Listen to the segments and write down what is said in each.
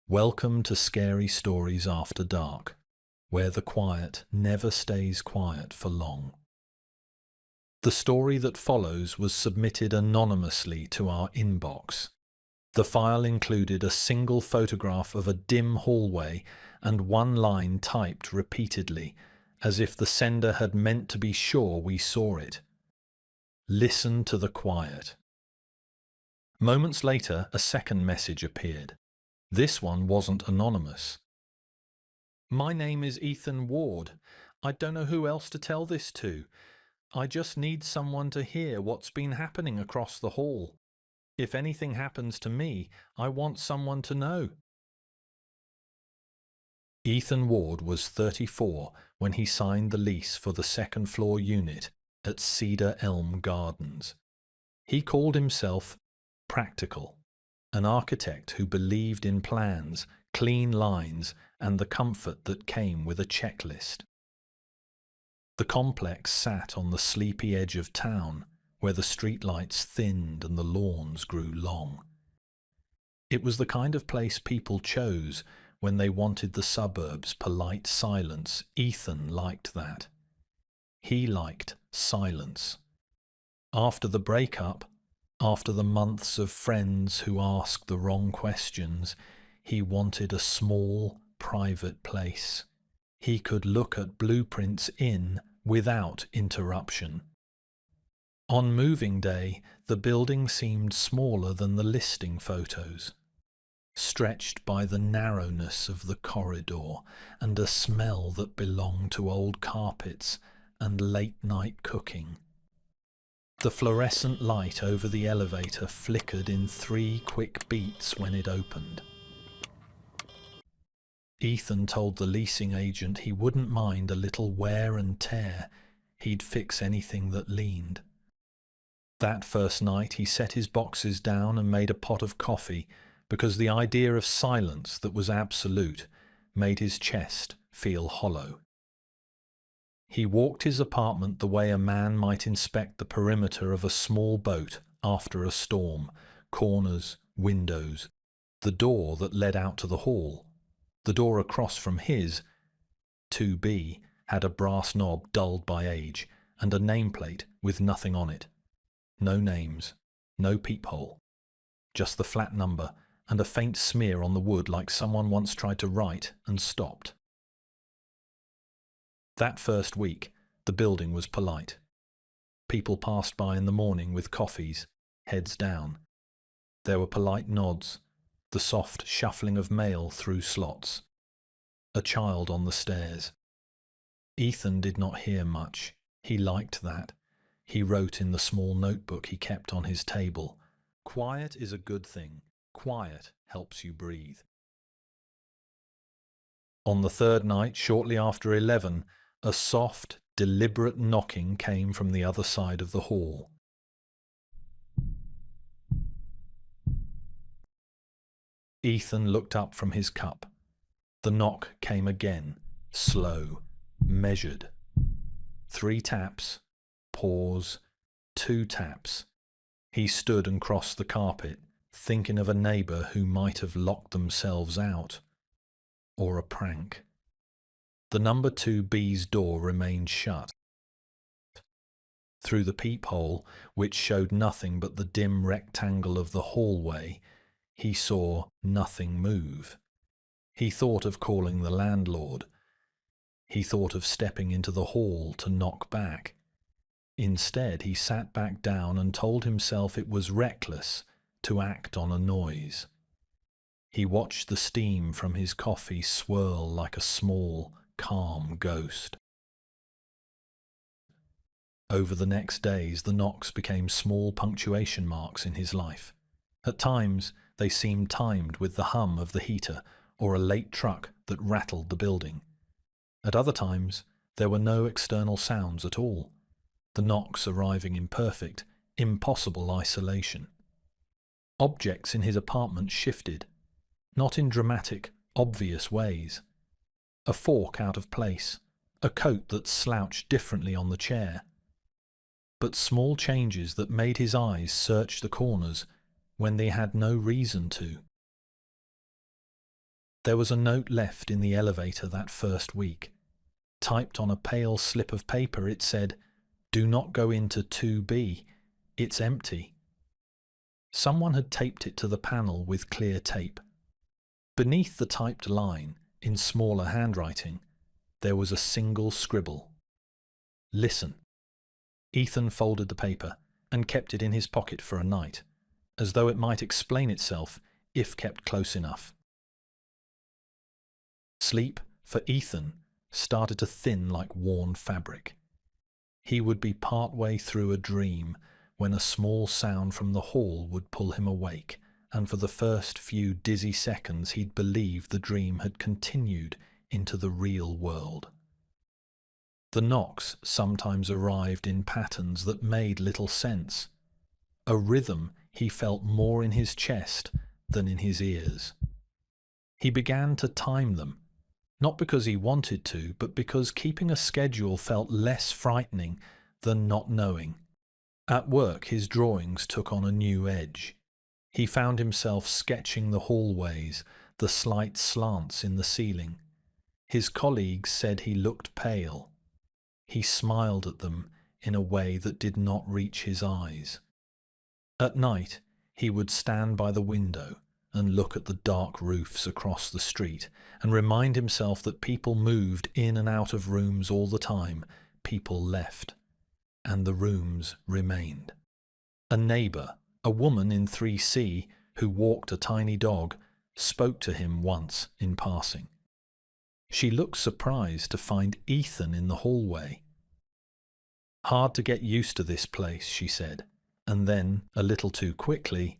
Welcome to Scary Stories After Dark, where the quiet never stays quiet for long. The story that follows was submitted anonymously to our inbox. The file included a single photograph of a dim hallway and one line typed repeatedly, as if the sender had meant to be sure we saw it. Listen to the quiet. Moments later, a second message appeared. This one wasn't anonymous. My name is Ethan Ward. I don't know who else to tell this to. I just need someone to hear what's been happening across the hall. If anything happens to me, I want someone to know. Ethan Ward was 34 when he signed the lease for the second-floor unit at Cedar Elm Gardens. He called himself practical, an architect who believed in plans, clean lines, and the comfort that came with a checklist. The complex sat on the sleepy edge of town, where the streetlights thinned and the lawns grew long. It was the kind of place people chose when they wanted the suburbs' polite silence. Ethan liked that. He liked silence. After the breakup, after the months of friends who asked the wrong questions, he wanted a small, private place. He could look at blueprints in without interruption. On moving day, the building seemed smaller than the listing photos, stretched by the narrowness of the corridor and a smell that belonged to old carpets and late-night cooking. The fluorescent light over the elevator flickered in 3 quick beats when it opened. Ethan told the leasing agent he wouldn't mind a little wear and tear. He'd fix anything that leaned. That first night he set his boxes down and made a pot of coffee because the idea of silence that was absolute made his chest feel hollow. He walked his apartment the way a man might inspect the perimeter of a small boat after a storm: corners, windows, the door that led out to the hall. The door across from his, 2B, had a brass knob dulled by age and a nameplate with nothing on it. No names, no peephole, just the flat number and a faint smear on the wood like someone once tried to write and stopped. That first week, the building was polite. People passed by in the morning with coffees, heads down. There were polite nods, the soft shuffling of mail through slots. A child on the stairs. Ethan did not hear much. He liked that. He wrote in the small notebook he kept on his table, "Quiet is a good thing. Quiet helps you breathe." On the third night, shortly after 11, a soft, deliberate knocking came from the other side of the hall. Ethan looked up from his cup. The knock came again, slow, measured. 3 taps, pause, 2 taps. He stood and crossed the carpet, thinking of a neighbour who might have locked themselves out. Or a prank. The number 2B's door remained shut. Through the peephole, which showed nothing but the dim rectangle of the hallway, he saw nothing move. He thought of calling the landlord. He thought of stepping into the hall to knock back. Instead, he sat back down and told himself it was reckless to act on a noise. He watched the steam from his coffee swirl like a small, calm ghost. Over the next days, the knocks became small punctuation marks in his life. At times, they seemed timed with the hum of the heater or a late truck that rattled the building. At other times, there were no external sounds at all, the knocks arriving in perfect, impossible isolation. Objects in his apartment shifted, not in dramatic, obvious ways. A fork out of place, a coat that slouched differently on the chair. But small changes that made his eyes search the corners when they had no reason to. There was a note left in the elevator that first week. Typed on a pale slip of paper, it said, "Do not go into 2B. It's empty." Someone had taped it to the panel with clear tape. Beneath the typed line, in smaller handwriting, there was a single scribble. "Listen." Ethan folded the paper and kept it in his pocket for a night, as though it might explain itself if kept close enough. Sleep, for Ethan, started to thin like worn fabric. He would be partway through a dream when a small sound from the hall would pull him awake, and for the first few dizzy seconds he'd believe the dream had continued into the real world. The knocks sometimes arrived in patterns that made little sense, a rhythm he felt more in his chest than in his ears. He began to time them, not because he wanted to, but because keeping a schedule felt less frightening than not knowing. At work, his drawings took on a new edge. He found himself sketching the hallways, the slight slants in the ceiling. His colleagues said he looked pale. He smiled at them in a way that did not reach his eyes. At night, he would stand by the window and look at the dark roofs across the street and remind himself that people moved in and out of rooms all the time. People left, and the rooms remained. A neighbour, a woman in 3C who walked a tiny dog, spoke to him once in passing. She looked surprised to find Ethan in the hallway. "Hard to get used to this place," she said, and then, a little too quickly,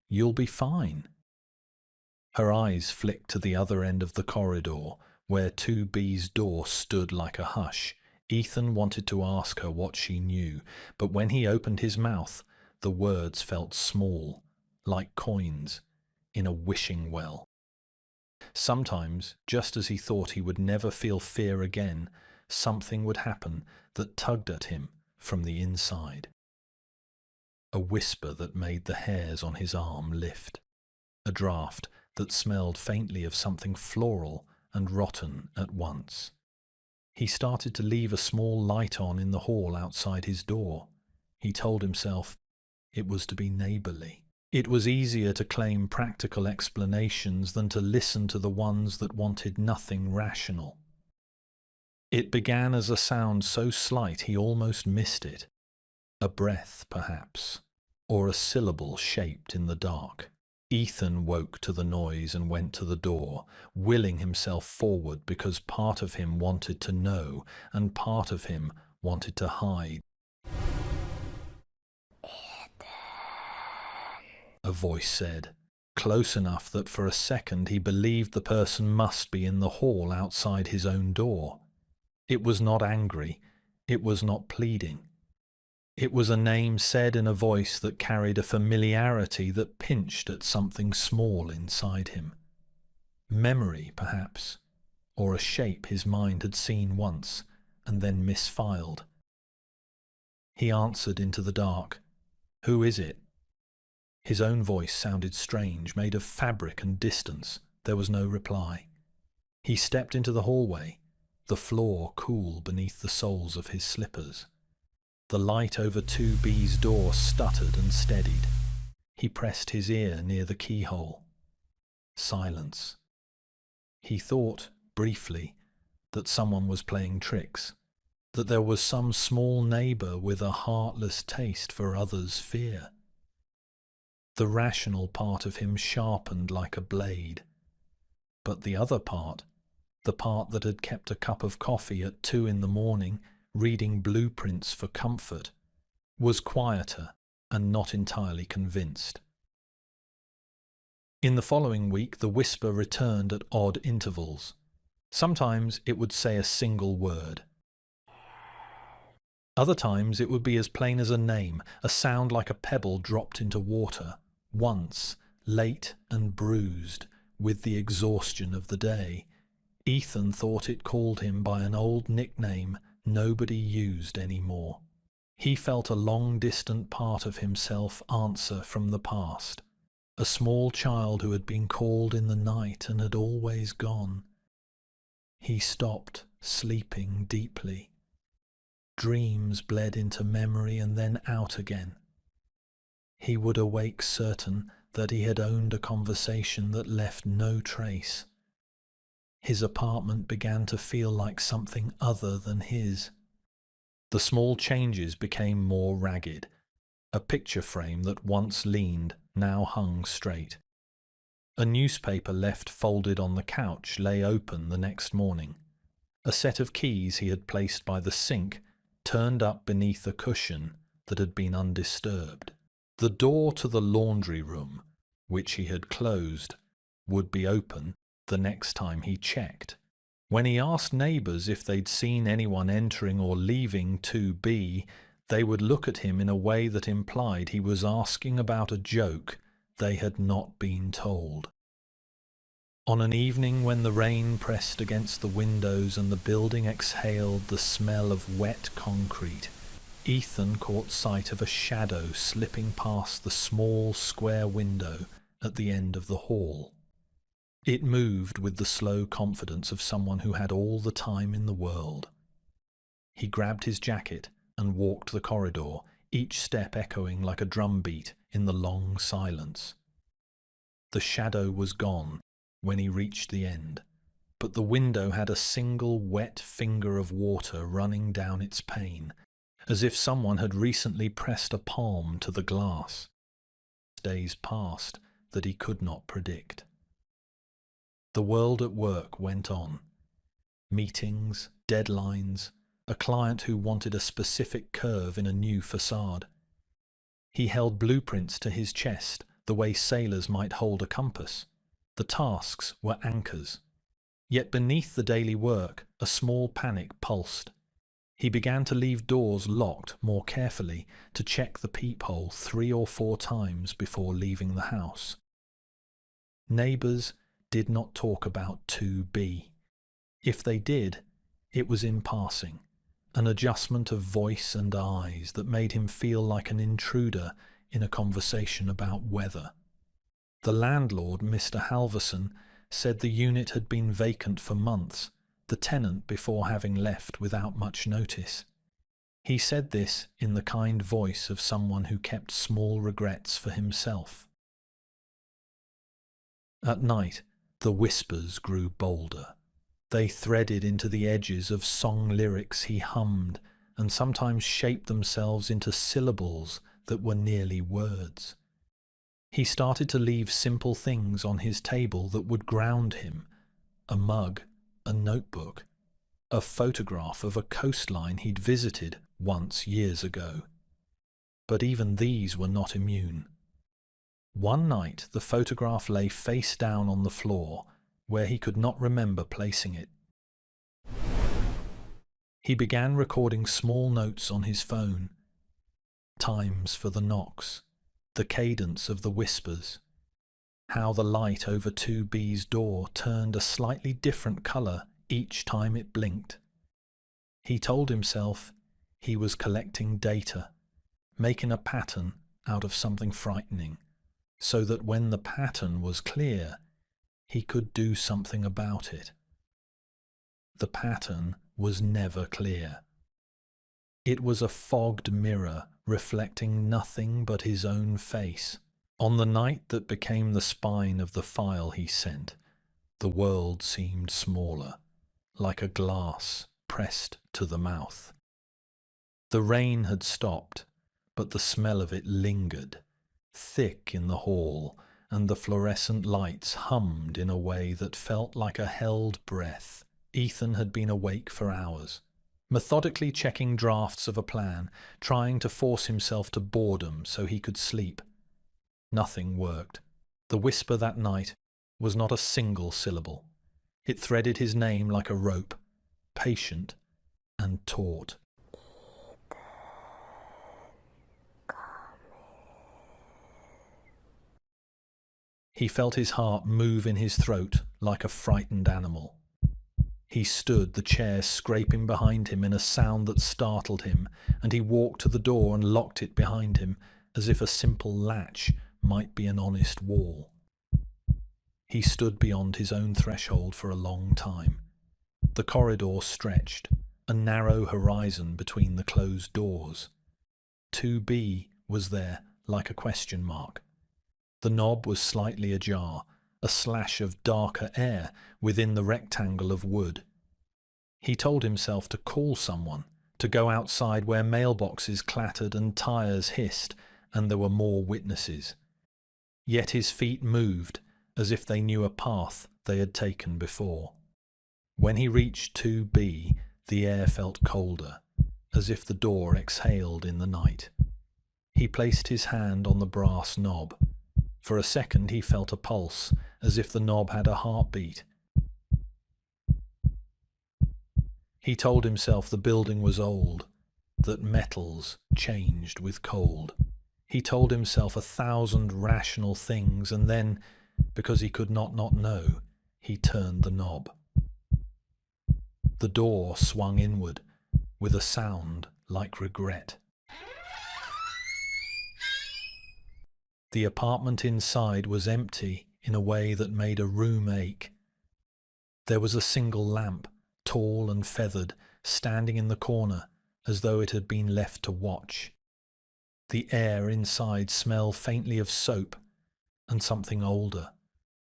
"You'll be fine." Her eyes flicked to the other end of the corridor, where 2B's door stood like a hush. Ethan wanted to ask her what she knew, but when he opened his mouth, the words felt small, like coins, in a wishing well. Sometimes, just as he thought he would never feel fear again, something would happen that tugged at him from the inside. A whisper that made the hairs on his arm lift. A draft that smelled faintly of something floral and rotten at once. He started to leave a small light on in the hall outside his door. He told himself it was to be neighbourly. It was easier to claim practical explanations than to listen to the ones that wanted nothing rational. It began as a sound so slight he almost missed it. A breath, perhaps, or a syllable shaped in the dark. Ethan woke to the noise and went to the door, willing himself forward because part of him wanted to know and part of him wanted to hide. A voice said, close enough that for a second he believed the person must be in the hall outside his own door. It was not angry, it was not pleading. It was a name said in a voice that carried a familiarity that pinched at something small inside him. Memory, perhaps, or a shape his mind had seen once and then misfiled. He answered into the dark, "Who is it?" His own voice sounded strange, made of fabric and distance. There was no reply. He stepped into the hallway, the floor cool beneath the soles of his slippers. The light over 2B's door stuttered and steadied. He pressed his ear near the keyhole. Silence. He thought, briefly, that someone was playing tricks, that there was some small neighbour with a heartless taste for others' fear. The rational part of him sharpened like a blade. But the other part, the part that had kept a cup of coffee at 2 a.m, reading blueprints for comfort, was quieter and not entirely convinced. In the following week, the whisper returned at odd intervals. Sometimes it would say a single word. Other times it would be as plain as a name, a sound like a pebble dropped into water, once, late and bruised, with the exhaustion of the day. Ethan thought it called him by an old nickname nobody used anymore. He felt a long-distant part of himself answer from the past. a small child who had been called in the night and had always gone. He stopped, sleeping deeply. Dreams bled into memory and then out again. He would awake certain that he had owned a conversation that left no trace. His apartment began to feel like something other than his. The small changes became more ragged. A picture frame that once leaned now hung straight. A newspaper left folded on the couch lay open the next morning. A set of keys he had placed by the sink turned up beneath a cushion that had been undisturbed. The door to the laundry room, which he had closed, would be open the next time he checked. When he asked neighbours if they'd seen anyone entering or leaving 2B, they would look at him in a way that implied he was asking about a joke they had not been told. On an evening when the rain pressed against the windows and the building exhaled the smell of wet concrete, Ethan caught sight of a shadow slipping past the small square window at the end of the hall. It moved with the slow confidence of someone who had all the time in the world. He grabbed his jacket and walked the corridor, each step echoing like a drumbeat in the long silence. The shadow was gone when he reached the end, but the window had a single wet finger of water running down its pane, as if someone had recently pressed a palm to the glass. Days passed that he could not predict. The world at work went on. Meetings, deadlines, a client who wanted a specific curve in a new facade. He held blueprints to his chest, the way sailors might hold a compass. The tasks were anchors. Yet beneath the daily work, a small panic pulsed. He began to leave doors locked more carefully, to check the peephole 3 or 4 times before leaving the house. Neighbours did not talk about 2B. If they did, it was in passing, an adjustment of voice and eyes that made him feel like an intruder in a conversation about weather. The landlord, Mr. Halverson, said the unit had been vacant for months, the tenant before having left without much notice. He said this in the kind voice of someone who kept small regrets for himself. At night, the whispers grew bolder. They threaded into the edges of song lyrics he hummed, and sometimes shaped themselves into syllables that were nearly words. He started to leave simple things on his table that would ground him: a mug, a notebook, a photograph of a coastline he'd visited once years ago. But even these were not immune. One night the photograph lay face down on the floor, where he could not remember placing it. He began recording small notes on his phone. Times for the knocks, the cadence of the whispers, how the light over 2B's door turned a slightly different colour each time it blinked. He told himself he was collecting data, making a pattern out of something frightening, so that when the pattern was clear, he could do something about it. The pattern was never clear. It was a fogged mirror reflecting nothing but his own face. On the night that became the spine of the file he sent, the world seemed smaller, like a glass pressed to the mouth. The rain had stopped, but the smell of it lingered, thick in the hall, and the fluorescent lights hummed in a way that felt like a held breath. Ethan had been awake for hours, methodically checking drafts of a plan, trying to force himself to boredom so he could sleep. Nothing worked. The whisper that night was not a single syllable. It threaded his name like a rope, patient and taut. He felt his heart move in his throat like a frightened animal. He stood, the chair scraping behind him in a sound that startled him, and he walked to the door and locked it behind him, as if a simple latch might be an honest wall. He stood beyond his own threshold for a long time. The corridor stretched, a narrow horizon between the closed doors. 2B was there, like a question mark. The knob was slightly ajar, a slash of darker air within the rectangle of wood. He told himself to call someone, to go outside where mailboxes clattered and tires hissed, and there were more witnesses. Yet his feet moved, as if they knew a path they had taken before. When he reached 2B, the air felt colder, as if the door exhaled in the night. He placed his hand on the brass knob. For a second he felt a pulse, as if the knob had a heartbeat. He told himself the building was old, that metals changed with cold. He told himself 1,000 rational things, and then, because he could not know, he turned the knob. The door swung inward, with a sound like regret. The apartment inside was empty in a way that made a room ache. There was a single lamp, tall and feathered, standing in the corner, as though it had been left to watch. The air inside smelled faintly of soap and something older,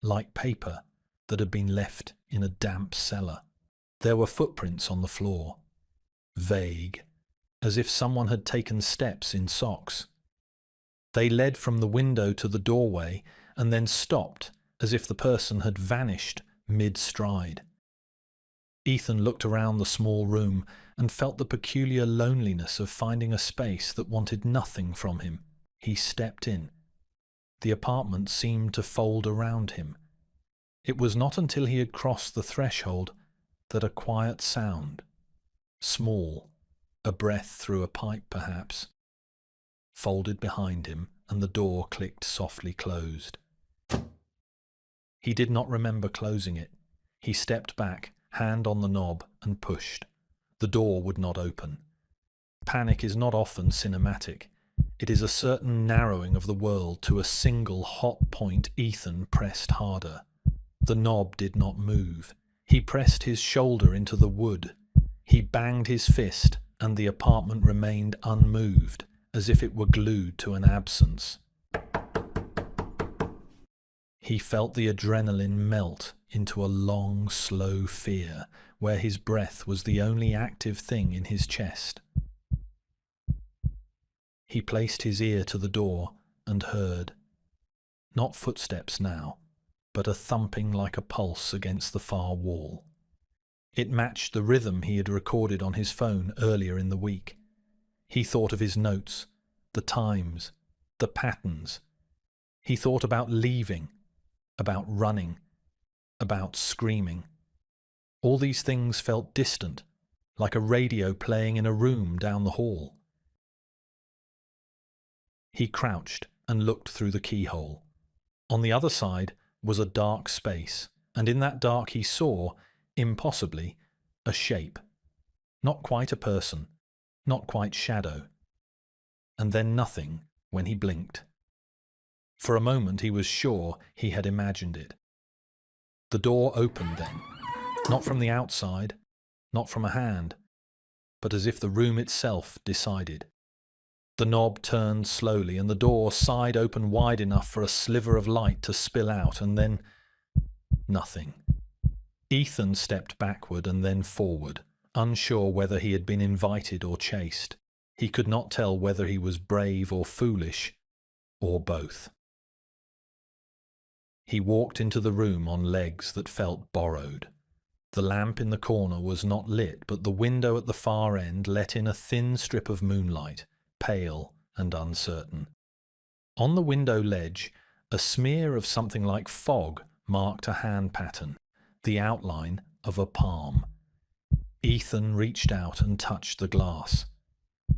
like paper that had been left in a damp cellar. There were footprints on the floor, vague, as if someone had taken steps in socks. They led from the window to the doorway and then stopped, as if the person had vanished mid-stride. Ethan looked around the small room and felt the peculiar loneliness of finding a space that wanted nothing from him. He stepped in. The apartment seemed to fold around him. It was not until he had crossed the threshold that a quiet sound, small, a breath through a pipe perhaps, folded behind him, and the door clicked softly closed. He did not remember closing it. He stepped back, hand on the knob, and pushed. The door would not open. Panic is not often cinematic. It is a certain narrowing of the world to a single hot point. Ethan pressed harder. The knob did not move. He pressed his shoulder into the wood. He banged his fist, and the apartment remained unmoved, as if it were glued to an absence. He felt the adrenaline melt into a long, slow fear, where his breath was the only active thing in his chest. He placed his ear to the door and heard, not footsteps now, but a thumping like a pulse against the far wall. It matched the rhythm he had recorded on his phone earlier in the week. He thought of his notes, the times, the patterns. He thought about leaving, about running, about screaming. All these things felt distant, like a radio playing in a room down the hall. He crouched and looked through the keyhole. On the other side was a dark space, and in that dark he saw, impossibly, a shape. Not quite a person, not quite shadow. And then nothing when he blinked. For a moment he was sure he had imagined it. The door opened then, not from the outside, not from a hand, but as if the room itself decided. The knob turned slowly, and the door sighed open wide enough for a sliver of light to spill out, and then nothing. Ethan stepped backward and then forward, unsure whether he had been invited or chased. He could not tell whether he was brave or foolish, or both. He walked into the room on legs that felt borrowed. The lamp in the corner was not lit, but the window at the far end let in a thin strip of moonlight, pale and uncertain. On the window ledge, a smear of something like fog marked a hand pattern, the outline of a palm. Ethan reached out and touched the glass.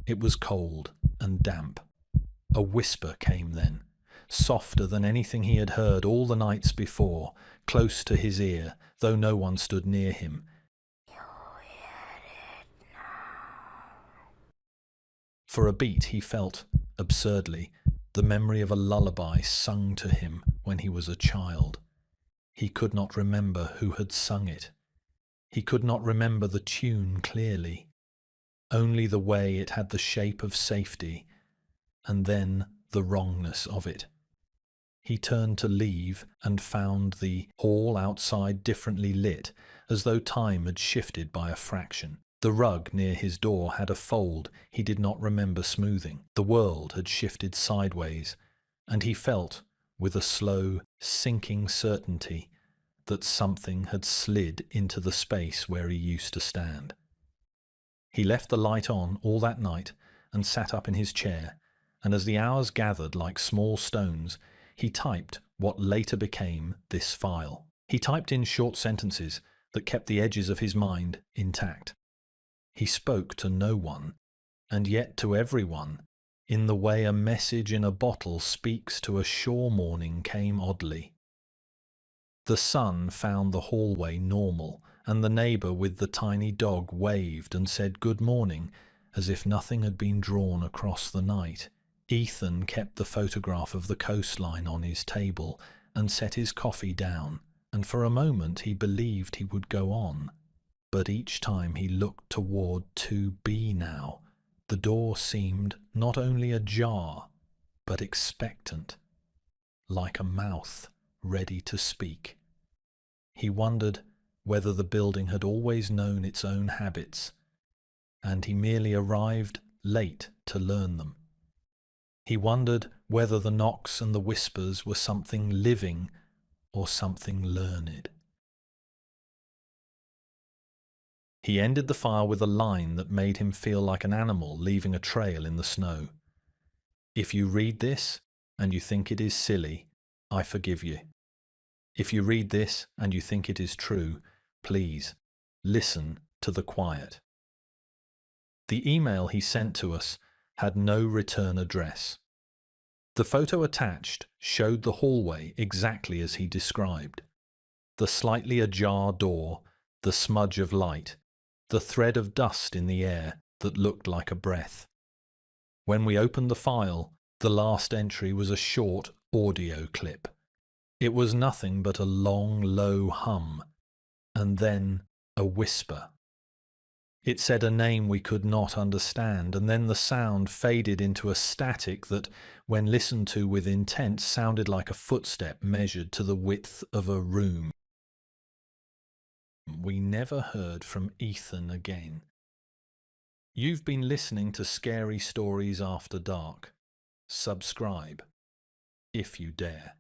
It was cold and damp. A whisper came then, softer than anything he had heard all the nights before, close to his ear, though no one stood near him. "You hear it now." For a beat he felt, absurdly, the memory of a lullaby sung to him when he was a child. He could not remember who had sung it. He could not remember the tune clearly, only the way it had the shape of safety, and then the wrongness of it. He turned to leave and found the hall outside differently lit, as though time had shifted by a fraction. The rug near his door had a fold he did not remember smoothing. The world had shifted sideways, and he felt, with a slow, sinking certainty, that something had slid into the space where he used to stand. He left the light on all that night and sat up in his chair, and as the hours gathered like small stones, he typed what later became this file. He typed in short sentences that kept the edges of his mind intact. He spoke to no one, and yet to everyone, in the way a message in a bottle speaks to a shore morning came oddly. The sun found the hallway normal, and the neighbour with the tiny dog waved and said good morning, as if nothing had been drawn across the night. Ethan kept the photograph of the coastline on his table and set his coffee down, and for a moment he believed he would go on. But each time he looked toward 2B now, the door seemed not only ajar, but expectant, like a mouth ready to speak. He wondered whether the building had always known its own habits, and he merely arrived late to learn them. He wondered whether the knocks and the whispers were something living or something learned. He ended the file with a line that made him feel like an animal leaving a trail in the snow. If you read this and you think it is silly, I forgive you. If you read this and you think it is true, please listen to the quiet. The email he sent to us had no return address. The photo attached showed the hallway exactly as he described. The slightly ajar door, the smudge of light, the thread of dust in the air that looked like a breath. When we opened the file, the last entry was a short audio clip. It was nothing but a long, low hum, and then a whisper. It said a name we could not understand, and then the sound faded into a static that, when listened to with intent, sounded like a footstep measured to the width of a room. We never heard from Ethan again. You've been listening to Scary Stories After Dark. Subscribe, if you dare.